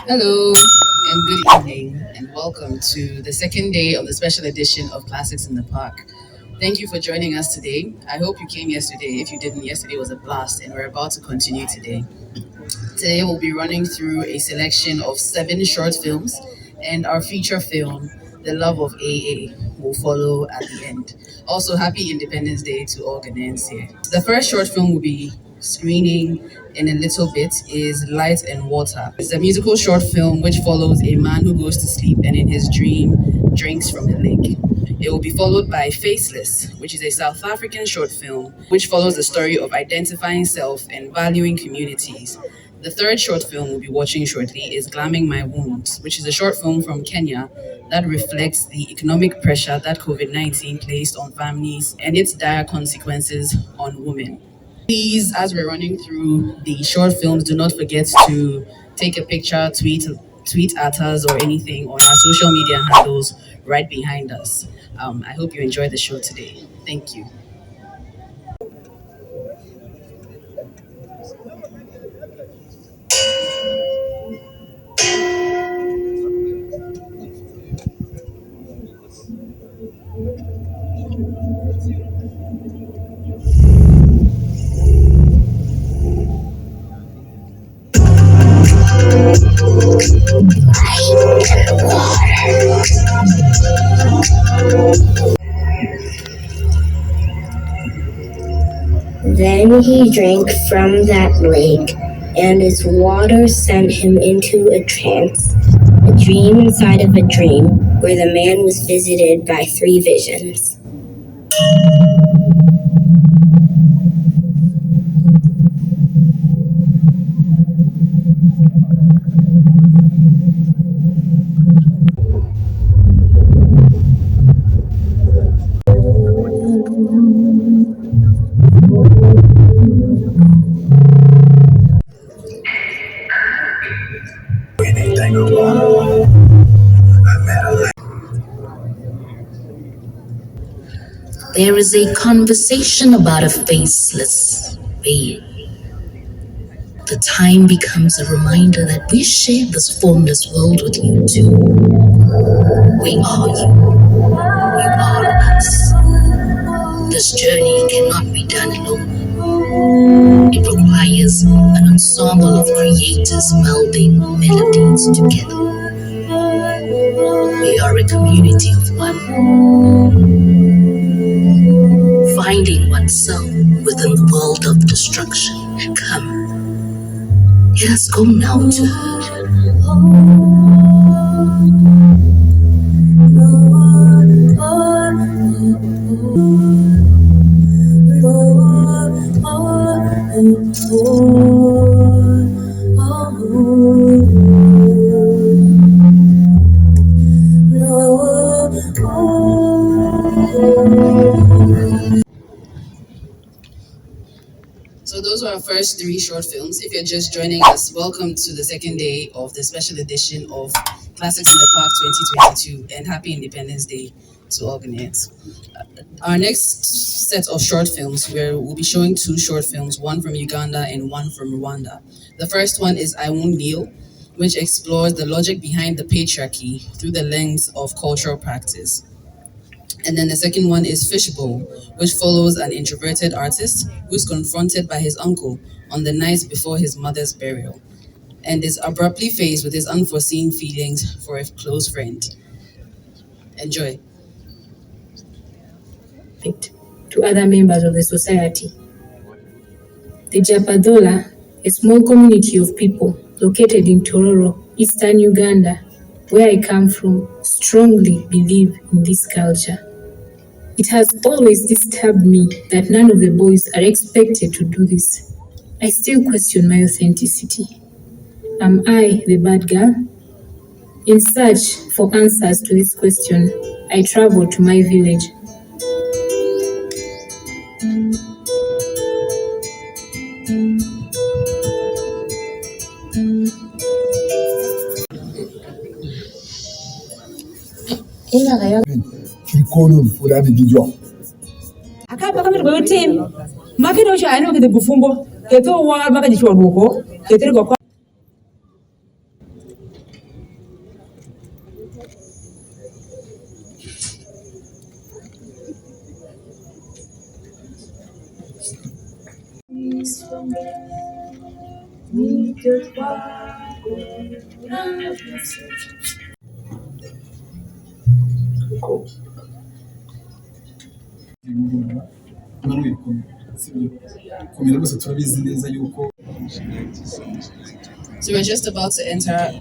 Hello and good evening, and welcome to the second day of the special edition of Classics in the Park. Thank you for joining us today. I hope you came yesterday. If you didn't, yesterday was a blast, and we're about to continue today. Today, we'll be running through a selection of 7 short films, and our feature film, The Love of AA, will follow at the end. Also, happy Independence Day to all Ghanaians here. The first short film we'll be screening in a little bit is Light and Water. It's a musical short film which follows a man who goes to sleep and in his dream drinks from a lake. It will be followed by Faceless, which is a South African short film which follows the story of identifying self and valuing communities. The third short film we'll be watching shortly is Glamming My Wounds, which is a short film from Kenya that reflects the economic pressure that COVID-19 placed on families and its dire consequences on women. Please, as we're running through the short films, do not forget to take a picture, tweet at us or anything on our social media handles right behind us. I hope you enjoy the show today. Thank you. Then he drank from that lake, and its water sent him into a trance, a dream inside of a dream, where the man was visited by 3 visions. There is a conversation about a faceless being. The time becomes a reminder that we share this formless world with you too. We are you. You are us. This journey cannot be done alone. It requires an ensemble of creators melding melodies together. We are a community of one. Finding oneself within the world of destruction. Come, let us go now to her. So those were our first 3 short films. If you're just joining us, welcome to the second day of the special edition of Classics in the Park 2022, and happy Independence Day to all Ghanaians. Our next set of short films, we'll be showing 2 short films, one from Uganda and one from Rwanda. The first one is I Won't Kneel, which explores the logic behind the patriarchy through the lens of cultural practice. And then the second one is FishBowl, which follows an introverted artist who's confronted by his uncle on the night before his mother's burial and is abruptly faced with his unforeseen feelings for a close friend. Enjoy. To other members of the society. The Japadola, a small community of people located in Tororo, eastern Uganda, where I come from, strongly believe in this culture. It has always disturbed me that none of the boys are expected to do this. I still question my authenticity. Am I the bad girl? In search for answers to this question, I traveled to my village. Akapa kama kwa team makino cha ano kete gufumbo keto wa maka jichwa ruko ketere kwa So we're just about to enter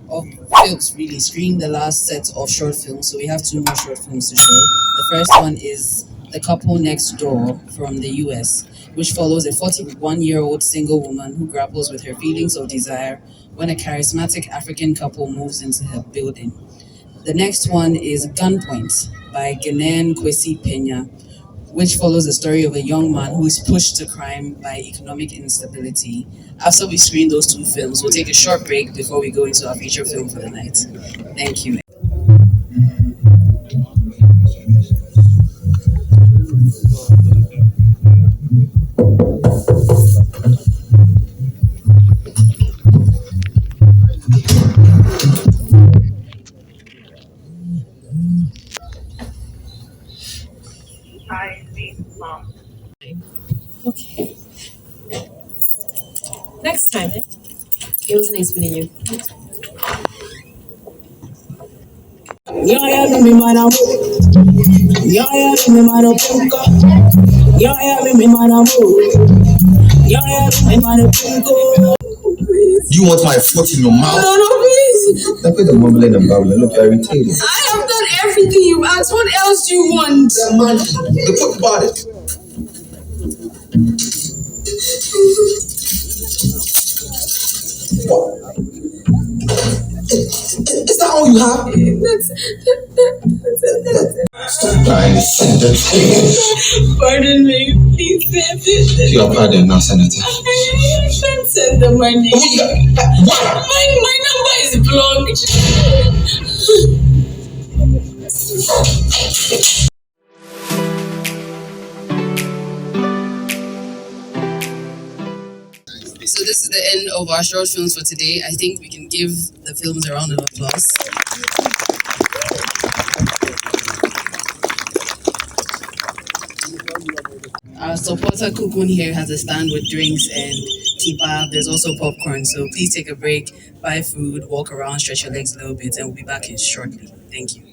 of films, really screen the last set of short films. So we have two more short films to show. The first one is The Couple Next Door from the US, which follows a 41-year-old single woman who grapples with her feelings of desire when a charismatic African couple moves into her building. The next one is Gunpoint by Ghanaian Kwesi Pena, which follows the story of a young man who is pushed to crime by economic instability. After we screen those two films, we'll take a short break before we go into our feature film for the night. Thank you. Okay. Next time. It was nice meeting you. You want my foot in your mouth? No, please. Look at the mumbling and babbling. Look, you're irritated. I have done everything you asked. What else do you want? Talk about it. What? Is that all you have? That's it. Stop lying. Send it. Pardon me. Please send it. You are pardon now, Senator. I can't send the money. Why? My number is blocked. So this is the end of our short films for today. I think we can give the films a round of applause. Our supporter Kukun here has a stand with drinks and Kiba. There's also popcorn. So please take a break, buy food, walk around, stretch your legs a little bit, and we'll be back in shortly. Thank you.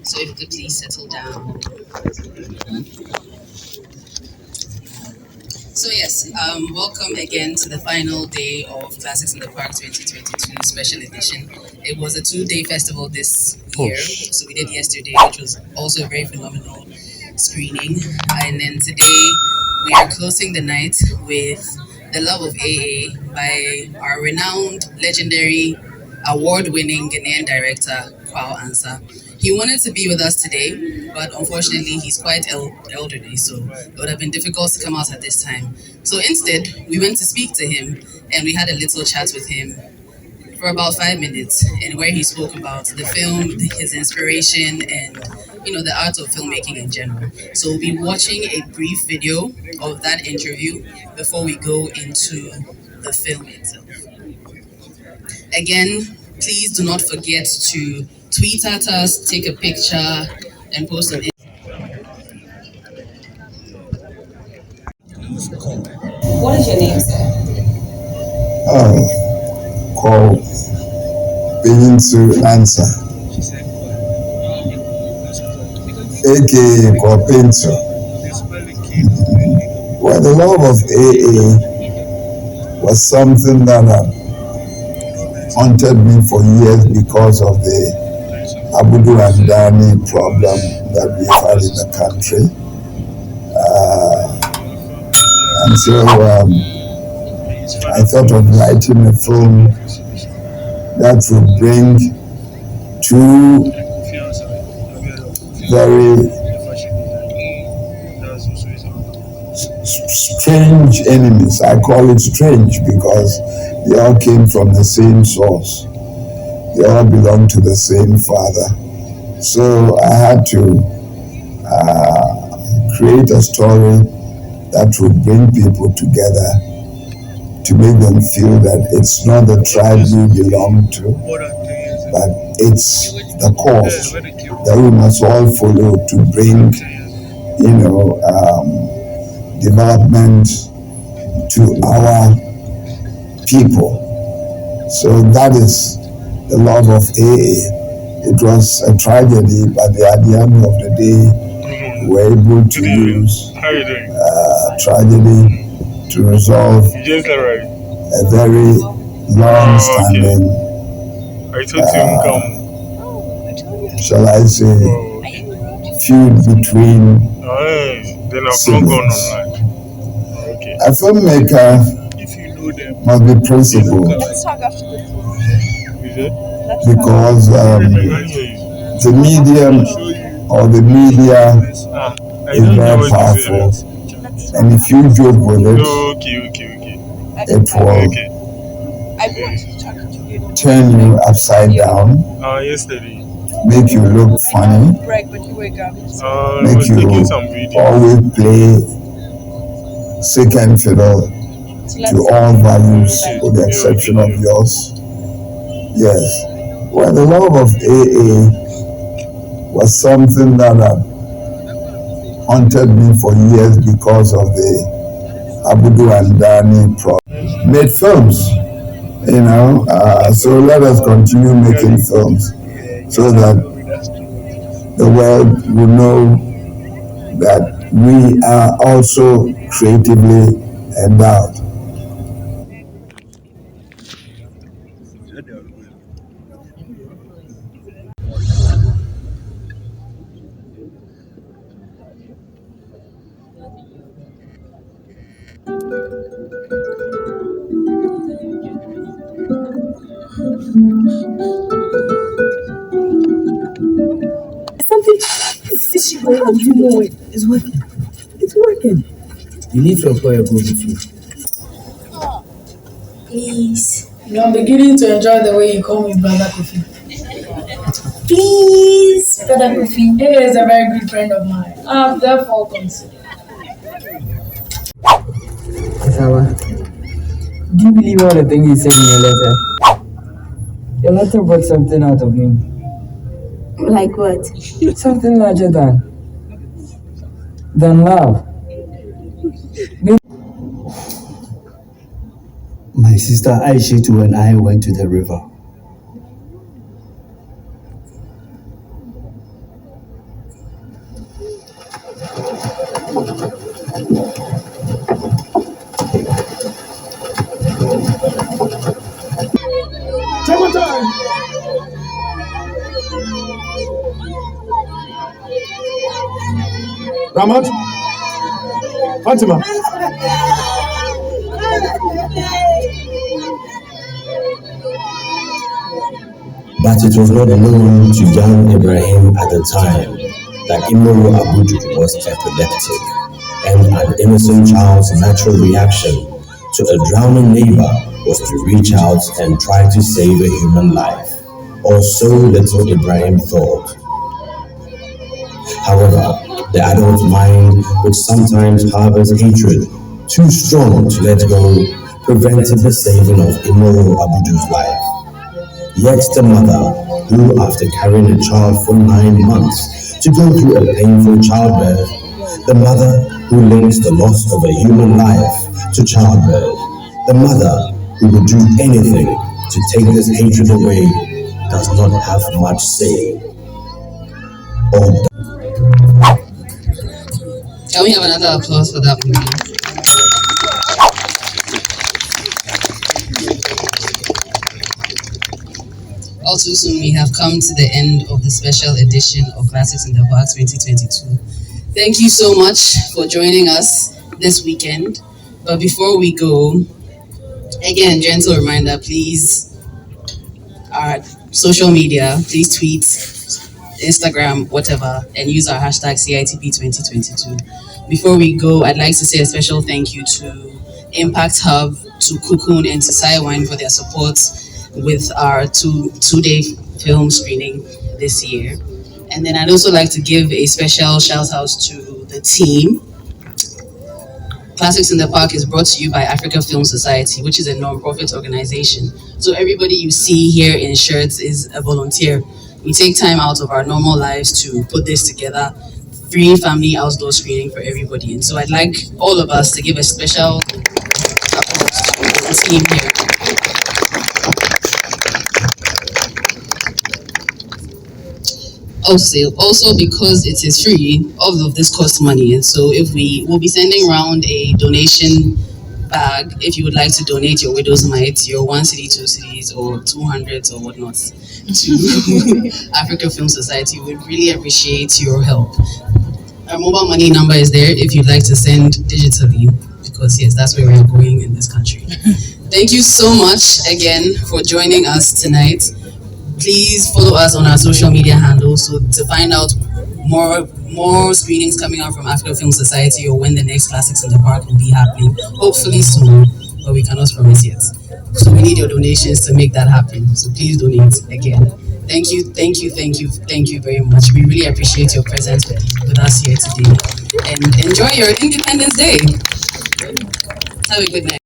So if you could please settle down. So yes, welcome again to the final day of Classics in the Park 2022 special edition. It was a 2-day festival this year. So we did yesterday, which was also a very phenomenal screening. And then today we are closing the night with The Love of AA by our renowned, legendary, award-winning Ghanaian director, Kwao Ansa. He wanted to be with us today, but unfortunately he's quite elderly, so it would have been difficult to come out at this time. So instead, we went to speak to him and we had a little chat with him for about 5 minutes, and where he spoke about the film, his inspiration, and the art of filmmaking in general. So we'll be watching a brief video of that interview before we go into the film itself. Again, please do not forget to tweet at us, take a picture, and post on. What is your name, sir? Call being to answer. aka called Pinto. Well, the love of AA was something that haunted me for years because of the Abudu and Dani problem that we had in the country. And so I thought of writing a film that would bring two very strange enemies. I call it strange because they all came from the same source. They all belong to the same father. So I had to create a story that would bring people together to make them feel that it's not the tribe we belong to, but it's the cause that we must all follow to bring, development to our people. So that is the love of AA. It was a tragedy, but at the end of the day, we were able to use tragedy to resolve a very long-standing, shall I say, feud between siblings. A filmmaker must be principled because the medium or the media is very powerful, and if you joke with it, it will turn you upside down, make you look funny, make you always play second fiddle to all values with the exception of yours. Yes. Well, the love of AA was something that haunted me for years because of the Abudu and Dani problem. Made films, so let us continue making films so that the world will know that we are also creatively endowed. Something fishy going on. You know it. It's working. It's working. You need to employ a good with you. Please. I'm beginning to enjoy the way you call me Brother Kofi. Please, Brother Kofi. He is a very good friend of mine. I'm therefore considered. Sawa, do you believe all the things you said in your letter? Your letter brought something out of me. Like what? Something larger than love. My sister Aishitu and I went to the river. Ramat, Fatima, But it was not known to young Ibrahim at the time that Imoro Abudu was epileptic, and an innocent child's natural reaction to a drowning neighbor was to reach out and try to save a human life, or so little Ibrahim thought. However, the adult mind, which sometimes harbors hatred too strong to let go, prevented the saving of Imoro Abudu's life. Yet the mother, who after carrying a child for 9 months to go through a painful childbirth, the mother who links the loss of a human life to childbirth, the mother who would do anything to take this hatred away, does not have much say. Can we have another applause for that movie? Also soon we have come to the end of the special edition of Classics in the Park 2022. Thank you so much for joining us this weekend. But before we go, again, gentle reminder, please, our social media, please tweet, Instagram, whatever, and use our hashtag CITP2022. Before we go, I'd like to say a special thank you to Impact Hub, to Cocoon, and to Wine for their support with our two-day film screening this year. And then I'd also like to give a special shout out to the team. Classics in the Park is brought to you by Africa Film Society, which is a non-profit organization. So everybody you see here in shirts is a volunteer. We take time out of our normal lives to put this together, free family outdoor screening for everybody. And so I'd like all of us to give a special applause to the team here. Also because it is free, all of this costs money, and so we'll be sending around a donation bag if you would like to donate your widow's mite, your 1 cedi, 2 cedis, or 200s or whatnot to Africa Film Society. We'd really appreciate your help. Our mobile money number is there if you'd like to send digitally, because yes, that's where we are going in this country. Thank you so much again for joining us tonight. Please follow us on our social media handles so to find out more screenings coming out from Africa Film Society, or when the next Classics in the Park will be happening. Hopefully soon, but we cannot promise yet. So we need your donations to make that happen. So please donate again. Thank you very much. We really appreciate your presence with us here today. And enjoy your Independence Day. Have a good night.